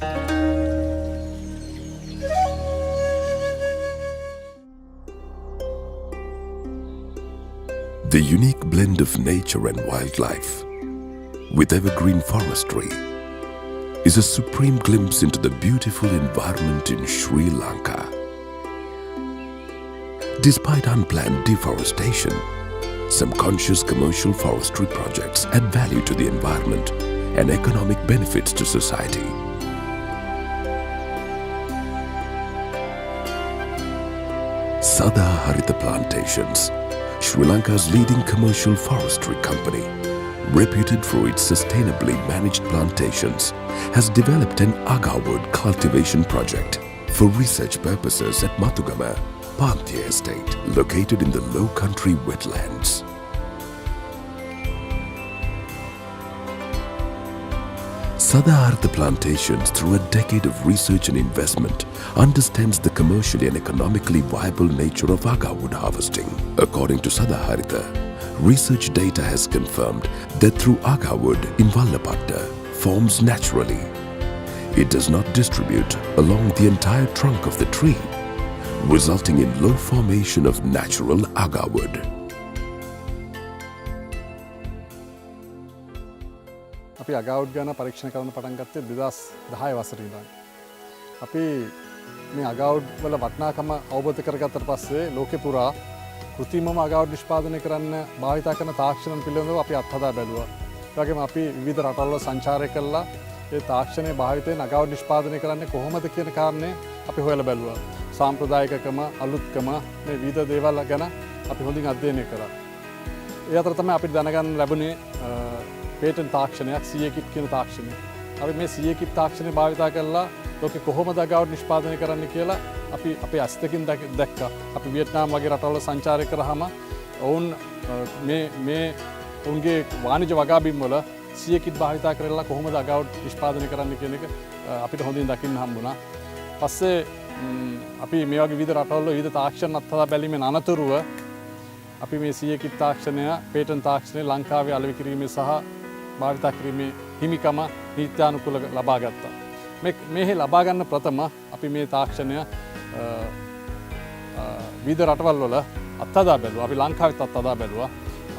The unique blend of nature and wildlife with evergreen forestry is a supreme glimpse into the beautiful environment in Sri Lanka. Despite unplanned deforestation, some conscious commercial forestry projects add value to the environment and economic benefits to society. Sada Harita Plantations, Sri Lanka's leading commercial forestry company, reputed for its sustainably managed plantations, has developed an agarwood cultivation project for research purposes at Mathugama, Panthia Estate, located in the low country wetlands. Sadahartha Plantations, through a decade of research and investment, understands the commercially and economically viable nature of agarwood harvesting. According to Sadahartha, research data has confirmed that through agarwood in Vallapatta forms naturally. It does not distribute along the entire trunk of the tree, resulting in low formation of natural agarwood. අපි අගවුඩ් ගැන පරීක්ෂණ කරන්න පටන් ගත්තේ 2010 වසරේ ඉඳන්. අපි මේ අගවුඩ් වල වටිනාකම අවබෝධ කරගත්තට පස්සේ ලෝකෙ පුරා කෘත්‍රිමව අගවුඩ් නිෂ්පාදනය කරන්න භාවිත කරන තාක්ෂණ පිළිබඳව අපි අත්හදා බැලුවා. ඒ වගේම අපි විවිධ රටවල සංචාරය කළා. ඒ තාක්ෂණයේ භාවිතයෙන් අගවුඩ් නිෂ්පාදනය කරන්නේ කොහොමද කියන කාරණේ අපි හොයලා බැලුවා. සාම්ප්‍රදායිකකම අලුත්කම මේ විවිධ දේවල් ගැන අපි හොඳින් අධ්‍යයනය කරා. ඒ අතර තමයි අපිට දැනගන්න ලැබුණේ පේටන් තාක්ෂණයක් CA-කිට් කියන තාක්ෂණය. අපි මේ CA-කිට් තාක්ෂණය භාවිත කරලා ලෝකෙ කොහොමද අගවුඩ් නිෂ්පාදනය කරන්න කියලා අපි අපේ ඇස් දෙකින් දැක්කා. අපි වියට්නාම් වගේ රටවල සංචාරය කරාම ඔවුන් මේ උන්ගේ වාණිජ වගාබිම් වල CA-කිට් භාවිත කරලා කොහොමද අගවුඩ් නිෂ්පාදනය කරන්න කියන එක අපිට හොඳින් දකින්න හම්බුණා. පස්සේ අපි මේ වගේ විවිධ රටවල විවිධ තාක්ෂණ අත්හදා බැලීමෙන් අනතුරුව අපි මේ CA-කිට් තාක්ෂණය පේටන් තාක්ෂණය ලංකාවේ අලෙවි කිරීමේ සහ භාවිත කිරීමේ හිමිකම නීත්‍යානුකූල ලබා ගත්තා. මේ ලබා ගන්න ප්‍රථම අපි මේ තාක්ෂණය විවිධ රටවල් වල අත්හදා බැලුවා. අපි ලංකාවෙත් අත්හදා බැලුවා.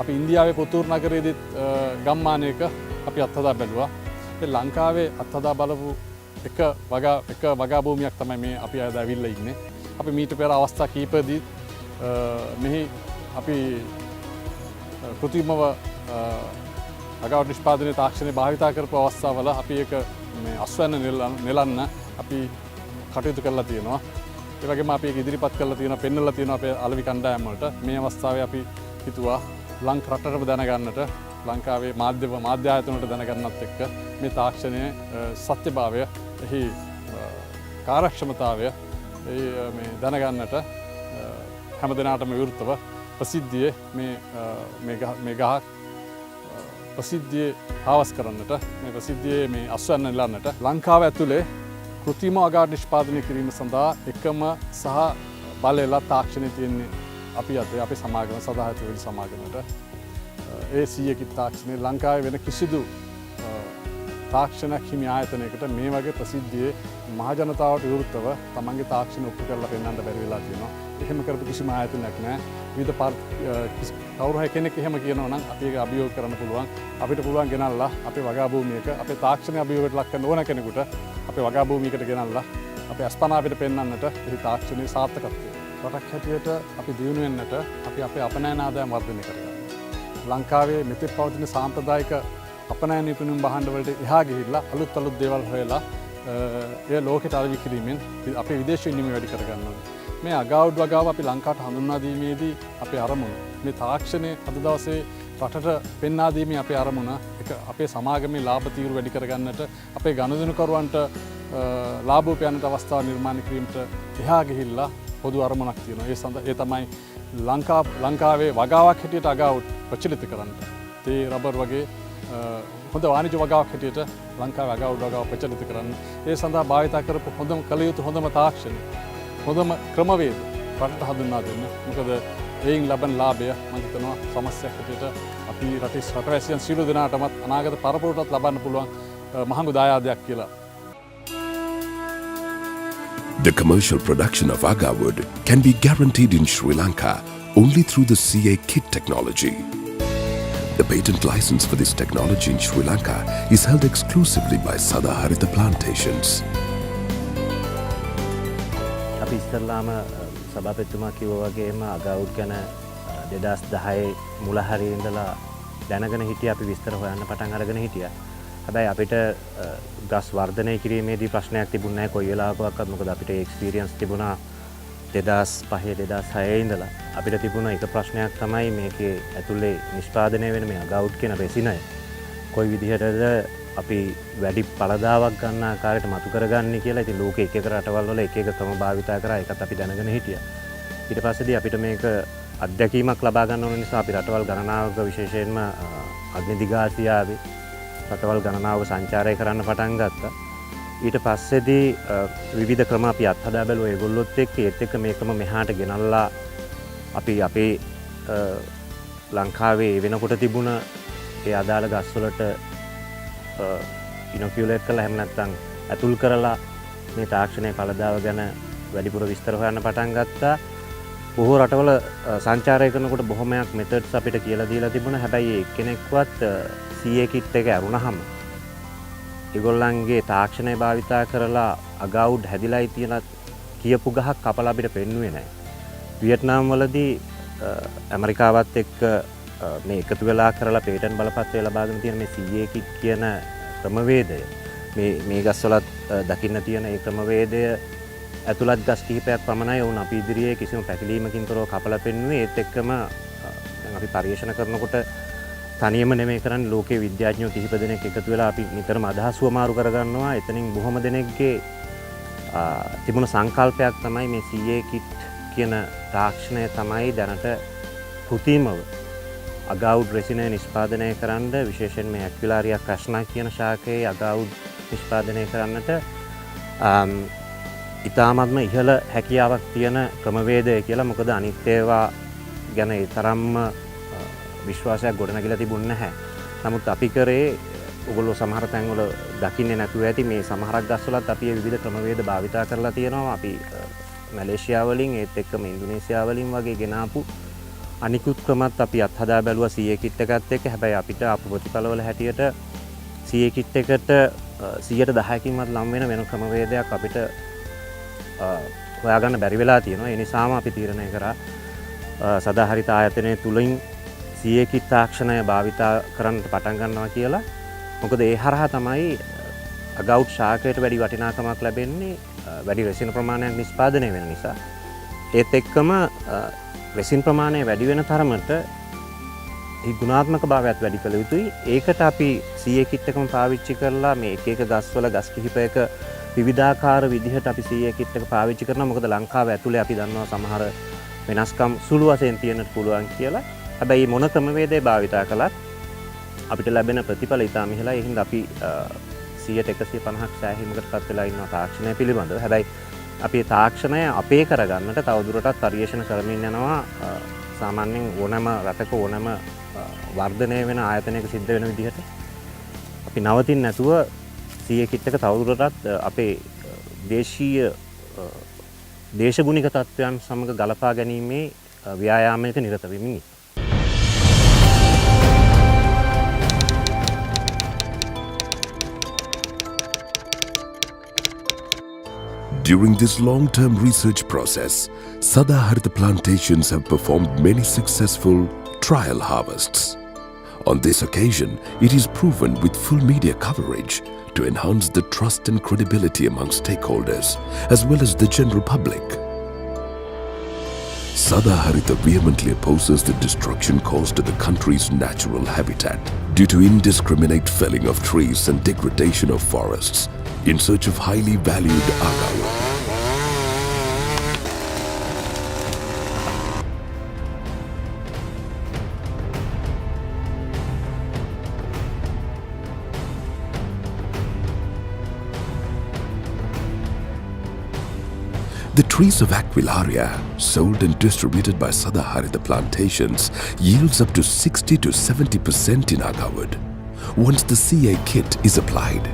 අපි ඉන්දියාවේ පුතූර් නගරයේදීත් ගම්මානයක අපි අත්හදා බැලුවා. ඒ ලංකාවේ අත්හදා බලපු එක වගා භූමියක් තමයි මේ අපි අද ඇවිල්ලා ඉන්නේ. අපි මීට පෙර අවස්ථා කිහිපෙදී මෙහි අපි කෘත්‍රිමව අගවුඩ් නිෂ්පාදනයේ තාක්ෂණය භාවිත කරපු අවස්ථාවල අපි ඒක මේ අස්වැන්න නෙලන්න අපි කටයුතු කරලා තියෙනවා. ඒ වගේම අපි ඒක ඉදිරිපත් කරලා තියෙනවා, පෙන්වලා තියෙනවා අපේ අලෙවි කණ්ඩායම් වලට. මේ අවස්ථාවේ අපි හිතුවා රටටම දැනගන්නට, ලංකාවේ මාධ්‍ය ආයතන වලට දැනගන්නත් එක්ක මේ තාක්ෂණයේ සත්‍යභාවය, එහි කාර්යක්ෂමතාවය මේ දැනගන්නට හැමදෙනාටම විවෘතව ප්‍රසිද්ධියේ මේ ගහක් ප්‍රසිද්ධියේ හාවස් කරන්නට, මේ ප්‍රසිද්ධියේ මේ අස්වැන්න නෙලන්නට ලංකාව ඇතුලේ කෘත්‍රිම අගවුඩ් නිෂ්පාදනය කිරීම සඳහා එකම සහ බලයලා තාක්ෂණය තියෙන්නේ අපි අතේ, අපේ සමාගම සදාහිත වෙලි සමාගමට. ඒ CA-කිට් තාක්ෂණය ලංකාවේ වෙන කිසිදු තාක්ෂණයක් හිමි ආයතනයකට මේ වගේ ප්‍රසිද්ධියේ මහජනතාවට විවෘතව තමන්ගේ තාක්ෂණ ඔප්පු කරලා පෙන්වන්න බැරි වෙලා තියෙනවා. එහෙම කරපු කිසිම ආයතනයක් නැහැ. විවිධ කවුරු හරි කෙනෙක් එහෙම කියනවා නම් අපි ඒක අභියෝග කරන්න පුළුවන්. අපිට පුළුවන් ගෙනල්ලා අපේ වගා භූමියක අපේ තාක්ෂණය අභියෝගයට ලක් කරන ඕන කෙනෙකුට අපේ වගා භූමියකට ගෙනල්ලා අපේ අස්පනා අපිට පෙන්වන්නට ඒ තාක්ෂණයේ සාර්ථකත්වය. රටක් හැටියට අපි දියුණු වෙන්නට අපි අපේ අපනයන ආදායම් වර්ධනය කරගන්න. ලංකාවේ මෙතෙක් පවතින සාම්ප්‍රදායික අපනයන නිපුණුම් භාණ්ඩ වලට එහා ගිහිල්ලා අලුත් දේවල් හොයලා ඒ ලෝකෙට අලෙවි කිරීමෙන් අපේ විදේශ විනිමය වැඩි කරගන්න ඕනේ. මේ අගවුඩ් වගාව අපි ලංකාවට හඳුන්වා දීමේදී අපේ අරමුණ මේ තාක්ෂණය අද දවසේ රටට පෙන්වා දීමේ අපේ අරමුණ අපේ සමාගමේ ලාභ තීරු වැඩි කරගන්නට, අපේ ගනුදෙනුකරුවන්ට ලාභ උපයන්නට අවස්ථාව නිර්මාණය කිරීමට එහා ගිහිල්ලා පොදු අරමුණක් තියෙනවා. ඒ තමයි ලංකාවේ වගාවක් හැටියට අගවුඩ් ප්‍රචලිත කරන්න. තේ රබර් වගේ හොඳ වාණිජ වගාවක් හැටියට ලංකාවේ අගවුඩ් වගාව ප්‍රචලිත කරන්න. ඒ සඳහා භාවිත කරපු කළ යුතු හොඳම තාක්ෂණය, හොඳම ක්‍රමවේද රටට හඳුන්වා දෙන්න. මොකද එයින් ලබන ලාභය මම හිතනවා සමස්තයක් හැටියට අපි රටවැසියන් සියලු දෙනාටමත් අනාගත පරපුරටත් ලබන්න පුළුවන් මහඟු දායාදයක් කියලා. The commercial production of agar wood can be guaranteed in Sri Lanka only through the CA kit technology. The patent license for this technology in Sri Lanka is held exclusively by Sadaharitha Plantations. අපි ඉස්සල්ලාම සභාපතිතුමා කිව්වා වගේම අගවුඩ් ගැන 2010 මුල හරියේ ඉඳලා දැනගෙන හිටියා, අපි විස්තර හොයන්න පටන් අරගෙන හිටියා. හැබැයි අපිට ගස් වර්ධනය කිරීමේදී ප්‍රශ්නයක් තිබුණේ නැහැ කොයි වෙලාවකවත්. මොකද අපිට එක්ස්පීරියන්ස් තිබුණා 2005 2006 ඉඳලා. අපිට තිබුණ එක ප්‍රශ්නයක් තමයි මේකේ ඇතුලේ නිෂ්පාදනය වෙන මේ අගවුඩ් කියන රෙසිනය කොයි විදිහටද අපි වැඩි පළදාවක් ගන්න ආකාරයට මතු කරගන්නේ කියලා. ඉතින් ලෝකේ එක එක රටවල් වල එක එක ක්‍රම භාවිතා කරා. ඒකත් අපි දැනගෙන හිටියා. ඊට පස්සේදී අපිට මේක අත්දැකීමක් ලබා ගන්න ඕන නිසා අපි රටවල් ගණනාවක විශේෂයෙන්ම අග්නිදිගාසියාවේ රටවල් ගණනාවක සංචාරය කරන්න පටන් ගත්තා. ඊට පස්සේදී විවිධ ක්‍රම අපි අත්හදා බැලුවා ඒගොල්ලොත් එක්ක. ඒත් එක්ක මේකම මෙහාට ගෙනල්ලා අපි අපේ ලංකාවේ වෙනකොට තිබුණ ඒ අදාළ ගස්වලට ඉනොකියුලේට් කරලා එහෙම නැත්නම් ඇතුල් කරලා මේ තාක්ෂණයේ කළදාව ගැන වැඩිපුර විස්තර හොයන්න පටන් ගත්තා. බොහෝ රටවල සංචාරය කරනකොට බොහොමයක් මෙතඩ්ස් අපිට කියලා දීලා තිබුණා. හැබැයි එක්කෙනෙක්වත් CA කිට් එක ඇරුණාම ඒගොල්ලන්ගේ තාක්ෂණය භාවිතා කරලා අගවුඩ් හැදිලායි කියලා කියපු ගහක් කපලා අපිට පෙන්නුවේ නැහැ. වියට්නාම් වලදී ඇමරිකාවත් එක්ක මේ එකතු වෙලා කරලා පේටන්ට් බලපත්‍රය ලබාගෙන තියෙන මේ CA කිට් කියන ක්‍රමවේදය මේ ගස්වලත් දකින්න තියෙන ඒ ක්‍රමවේදය ඇතුළත් ගස් කිහිපයක් පමණයි වුණ අපි ඉදිරියේ කිසිම පැකිලීමකින් තොරව කපලා පෙන්නුවේ. ඒත් එක්කම දැන් අපි පරිශන කරනකොට තනියම නෙමෙයි කරන්නේ, ලෝකයේ විද්‍යාඥයෝ කිහිප දෙනෙක් එකතු වෙලා අපි නිතරම අදහස් වමාරු කරගන්නවා. එතනින් බොහොම දෙනෙක්ගේ තිබුණ සංකල්පයක් තමයි මේ CA කිට් කියන තාක්ෂණය තමයි දැනට කෘතිමව අගවුඩ් රෙසිනය නිෂ්පාදනය කරන්න, විශේෂයෙන් මේ ඇක්විලාරියා ක්‍රෂ්නා කියන ශාකයේ අගවුඩ් නිෂ්පාදනය කරන්නට ඉතාමත්ම ඉහළ හැකියාවක් තියෙන ක්‍රමවේදය කියලා. මොකද අනිත් ඒවා ගැන ඒ තරම්ම විශ්වාසයක් ගොඩනැගිලා තිබුණ නැහැ. නමුත් අපි කරේ ඔයගොල්ලෝ සමහර තැන්වල දකින්නේ නැතුව ඇති මේ සමහරක් ගස්වලත් අපි විවිධ ක්‍රමවේද භාවිතා කරලා තියෙනවා. අපි මැලේසියා වලින් ඒත් එක්කම ඉන්දුනීසියා වලින් වගේ ගෙනාපු අනිකුත් ක්‍රමත් අපි අත්හදා බැලුවා CA කිට් එකත් එක්ක. හැබැයි අපිට අප ප්‍රතිඵලවල හැටියට CA කිට් එකට 10%කින්වත් ලම් වෙන වෙන ක්‍රමවේදයක් අපිට හොයාගන්න බැරි වෙලා තියෙනවා. ඒ නිසාම අපි තීරණය කරා සදාහරිත ආයතනය තුලින් CA කිට් තාක්ෂණය භාවිතා කරන්න පටන් ගන්නවා කියලා. මොකද ඒ හරහා තමයි අගවුඩ් ශාකයට වැඩි වටිනාකමක් ලැබෙන්නේ, වැඩි රෙසින් ප්‍රමාණයක් නිෂ්පාදනය වෙන නිසා. ඒත් එක්කම රෙසින් ප්‍රමාණය වැඩි වෙන තරමට ඒ ගුණාත්මක භාවයත් වැඩි කළ යුතුයි. ඒකට අපි CA කිට් එකම පාවිච්චි කරලා මේ එක එක ගස්වල ගස් කිහිපයක විවිධාකාර විදිහට අපි CA කිට් එක පාවිච්චි කරනවා. මොකද ලංකාව ඇතුලේ අපි දන්නවා සමහර වෙනස්කම් සුළු වශයෙන් තියෙන්නත් පුළුවන් කියලා. හැබැයි මොන ක්‍රමවේදය භාවිතා කළත් අපිට ලැබෙන ප්‍රතිඵල ඉතාම ඉහළයි. ඒ හින්දා අපි 150ක් සෑහීමකට පත් වෙලා ඉන්නවා තාක්ෂණය පිළිබඳව. හැබැයි අපි තාක්ෂණය අපේ කරගන්නට තවදුරටත් පරිශන කරමින් යනවා. සාමාන්‍යයෙන් ඕනෑම රටක ඕනෑම වර්ධනය වෙන ආයතනයක සිද්ධ වෙන විදිහට අපි නවතින්නේ නැතුව CA කිට් එක තවදුරටත් අපේ දේශීය දේශගුණික තත්ත්වයන් සමග ගලපා ගැනීමේ ව්‍යායාමයක නිරත වෙමින්. During this long-term research process, Sadaharitha Plantations have performed many successful trial harvests. On this occasion, it is proven with full media coverage to enhance the trust and credibility among stakeholders as well as the general public. Sadaharitha vehemently opposes the destruction caused to the country's natural habitat due to indiscriminate felling of trees and degradation of forests in search of highly valued agar wood. The trees of Aquilaria, sold and distributed by Sadaharitha Plantations, yields up to 60 to 70% in agar wood once the CA kit is applied.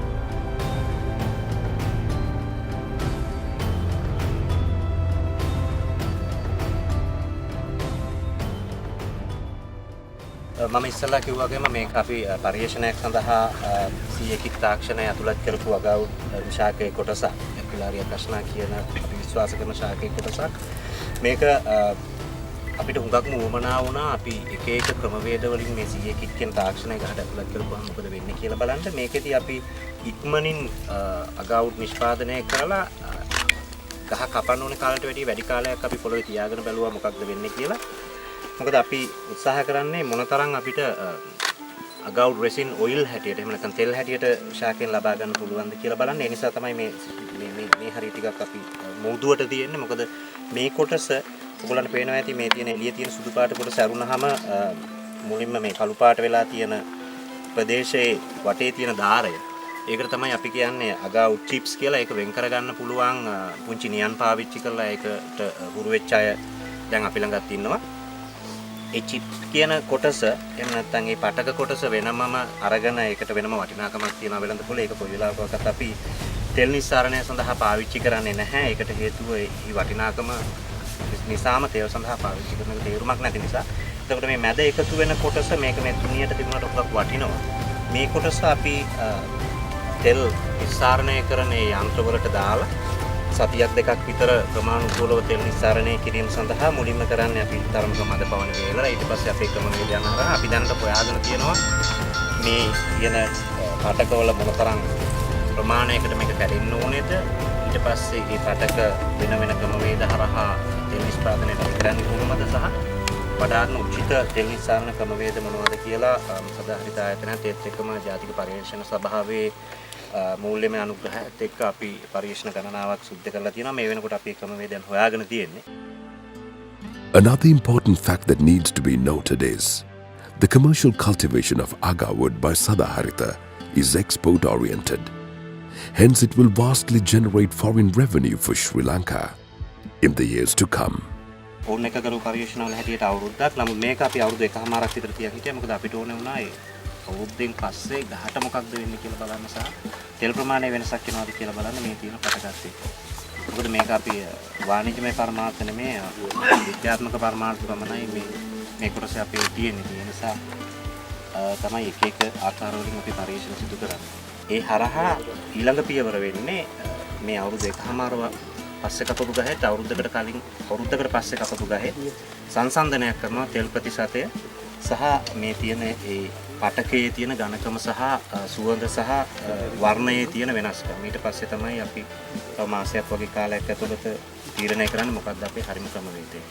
මම ඉස්සල්ලා කිව්වාගේම මේක අපි පරිශ්‍රණයක් සඳහා සීයකික් තාක්ෂණය ඇතුළත් කරපු අගව් ශාකයේ කොටසක් එක්ලාරිය ප්‍රශ්නා කියන අපි විශ්වාස කරන ශාකයේ කොටසක් මේක අපිට හුඟක්ම උවමනා වුණා අපි එක එක ක්‍රමවේද වලින් මේ සීයකික් කියන තාක්ෂණය ගහට ඇතුළත් කරපුවාම මොකද වෙන්නේ කියලා බලන්න මේකෙදි අපි ඉක්මනින් අගව් නිෂ්පාදනය කරලා ගහ කපන්න ඕනේ කාලයට වැඩිය වැඩි කාලයක් අපි පොළොවේ තියාගෙන බැලුවා මොකක්ද වෙන්නේ කියලා. මොකද අපි උත්සාහ කරන්නේ මොනතරම් අපිට අගව් රෙසින් ඔයිල් හැටියට එහෙම නැත්නම් තෙල් හැටියට ශාකයෙන් ලබා ගන්න පුළුවන්ද කියලා බලන්න. ඒ නිසා තමයි මේ හරිය ටිකක් අපි මෝදුවට තියෙන්නේ. මොකද මේ කොටස ඔයගොල්ලන්ට පේනවා ඇති මේ තියෙන එළිය තියෙන සුදු පාට කොටස අරුණාම මුලින්ම මේ කළු පාට වෙලා තියෙන ප්‍රදේශයේ වටේ තියෙන ධාරය ඒකට තමයි අපි කියන්නේ අගව් චිප්ස් කියලා. ඒක වෙන් කරගන්න පුළුවන් පුංචි නියන් පාවිච්චි කරලා ඒකට හුරු වෙච්ච අය දැන් අපි ළඟත් ඉන්නවා. ඒ චිප් කියන කොටස එහෙම නැත්නම් ඒ පටක කොටස වෙනමම අරගෙන ඒකට වෙනම වටිනාකමක් තියෙනවා වෙළඳ පොලේ. ඒක කොයි වෙලාවකවත් අපි තෙල් නිස්සාරණය සඳහා පාවිච්චි කරන්නේ නැහැ. ඒකට හේතුව මේ වටිනාකම නිසාම තෙල් සඳහා පාවිච්චි කරන තේරුමක් නැති නිසා. එතකොට මේ මැද එකතු වෙන කොටස මේක මේ තුනියට තිබුණාට උගක් වටිනවා. මේ කොටස අපි තෙල් නිස්සාරණය කරන ඒ යන්ත්‍රවලට දාලා සතියක් දෙකක් විතර ප්‍රමාණිකව තෙල් නිස්සාරණය කිරීම සඳහා මුලින්ම කරන්නේ අපි තරමක මද පවන වේලලා ඊට පස්සේ අපේ ක්‍රමවේද යන හරහා අපි දැනට හොයාගෙන තියෙනවා මේ කියන පාටකවල මොනතරම් ප්‍රමාණයකට මේක කැඩෙන්න ඕනේද ඊට පස්සේ මේ පාටක වෙන වෙන ක්‍රමවේද හරහා තෙල් නිෂ්පාදනය කරන්න කොහොමද සහ වඩාත්ම උචිත තෙල් නිස්සාරණ ක්‍රමවේද මොනවද කියලා සදාහරිත ආයතනයත් එක්කම ජාතික පර්යේෂණ සභාවේ මූල්‍යමය අනුග්‍රහයත් එක්ක අපි පරීක්ෂණ ගණනාවක් සිදු කරලා තියෙනවා. මේ වෙනකොට අපි ක්‍රමවේදයන් හොයාගෙන තියෙන්නේ. Another important fact that needs to be noted is the commercial cultivation of agar wood by Sadaharita is export oriented. Hence it will vastly generate foreign revenue for Sri Lanka in the years to come. ඕන එක කරු පරීක්ෂණ වල හැටියට අවුරුද්දක්. නමුත් මේක අපි අවුරුදු එකමාරක් විතර තියා හිටියා. මොකද අපිට ඕනේ වුණා ඒ අවුරුද්දෙන් පස්සේ ගහට මොකක්ද වෙන්නේ කියලා බලන්න සහ තෙල් ප්‍රමාණය වෙනසක් වෙනවද කියලා බලන්න මේ තියෙන පටගත්තේ. මොකද මේක අපි වාණිජමය පරමාර්ථ නෙමේ විද්‍යාත්මක පරමාර්ථ පමණයි මේ කොටස අපේ තියෙන්නේ. ඒ නිසා තමයි එක එක ආකාරවලින් අපි පරීක්ෂණ සිදු කරන්නේ. ඒ හරහා ඊළඟ පියවර වෙන්නේ මේ අවුරුදු එකමාර පස්සේ කපපු ගහට අවුරුද්දකට කලින් අවුරුද්දකට පස්සේ කපපු ගහේ සංසන්දනයක් කරනවා තෙල් ප්‍රතිශතය සහ මේ තියෙන ඒ පටකයේ තියෙන ඝනකම සහ සුවඳ සහ වර්ණයේ තියෙන වෙනස්කම්. ඊට පස්සේ තමයි අපි තව මාසයක් වගේ කාලයක් ඇතුළත තීරණය කරන්නේ මොකක්ද අපේ හරිම ක්‍රමවේදය.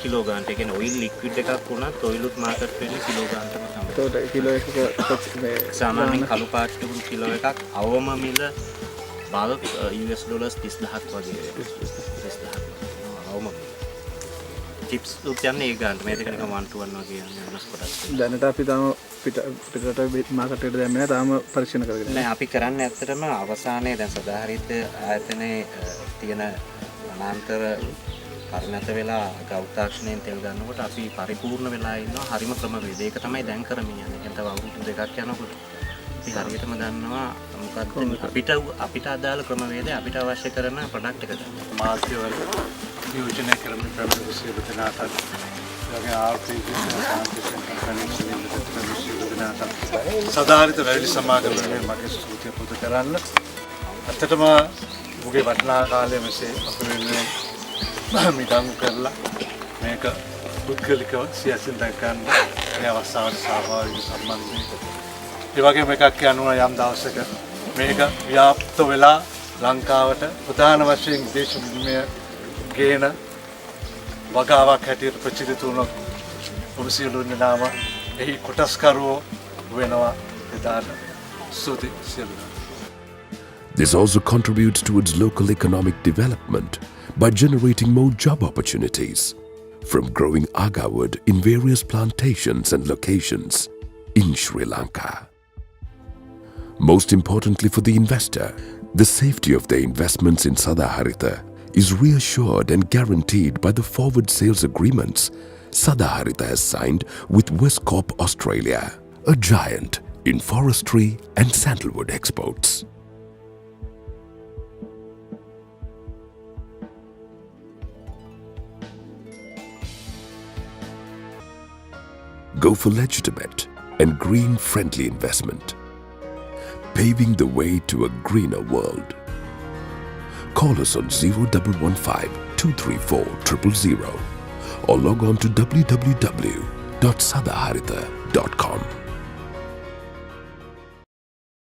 කිලෝ ගානට ඒ කියන්නේ ඔයිල් ලික්විඩ් එකක් වුණත් ඔයිලුත් මාකට් වෙන්නේ කිලෝ ගානටම තමයි. ඒකට කිලෝ එකක සාමාන්‍යයෙන් කළු පාට තිබුණු කිලෝ එකක් අවම මිල බල්ක් US ඩොලර්ස් 30000ක් වගේ 30000ක් අවම චිප්ස් උත් යන්නේ ඒ ගානට මේ දෙක නිකන් 1 to 1 වගේ යන වෙනස් කොටස්. දැනට අපි තාම පිටරට මාකට් එකට දැම්මේ නැහැ. තාම පරීක්ෂණ කරගෙන නෑ. අපි කරන්නේ ඇත්තටම අවසානයේ දැන් සදාහරිත ආයතනයේ තියෙන අනාන්තර පරිණත වෙලා ගව් තාක්ෂණයෙන් තෙල් ගන්නකොට අපි පරිපූර්ණ වෙලා ඉන්නවා හරිම ක්‍රමවේද. ඒක තමයි දැන් කරමින් යන්නේ. දැන් තව අවුරුදු දෙකක් යනකොට අපි හරියටම දන්නවා මොකක්ද අපිට අදාළ ක්‍රමවේදය අපිට අවශ්‍ය කරන ප්‍රොඩක්ට් එක ගන්න. මාධ්‍යවල නියෝජනය කරමින් පැමිණි සියලු දෙනාට යගේ ආර්ථික සදාහරිත රැලි සමාගම වෙනුවෙන් මගේ ස්තුතිය පුද කරන්න. ඇත්තටම මුගේ වටිනා කාලය මෙසේ අප වෙනුවෙන් මිදම් කරලා මේක පුද්ගලිකව සියසින් දැක් ගන්න මේ අවස්ථාවට සහභාගී සම්බන්ධ ඒ වගේම එකක් යනවා යම් දවසක මේක ව්‍යාප්ත වෙලා ලංකාවට ප්‍රධාන වශයෙන් දේශ විනිමය ගේන වගාවක් හැටියට ප්‍රචලිත වුණොත් ඔබ සියලු දෙනාම එහි කොටස්කරුවෝ වෙනවා. එදාට ස්තුති සියලු දෙනා. This also contributes towards local economic development by generating more job opportunities from growing agar wood in various plantations and locations in Sri Lanka. Most importantly for the investor, the safety of their investments in Sadaharita is reassured and guaranteed by the forward sales agreements Sadaharita has signed with Westcorp Australia, a giant in forestry and sandalwood exports. Go for legitimate and green-friendly investment, paving the way to a greener world. Call us on 0115-234-000 or log on to www.sadaharitha.com.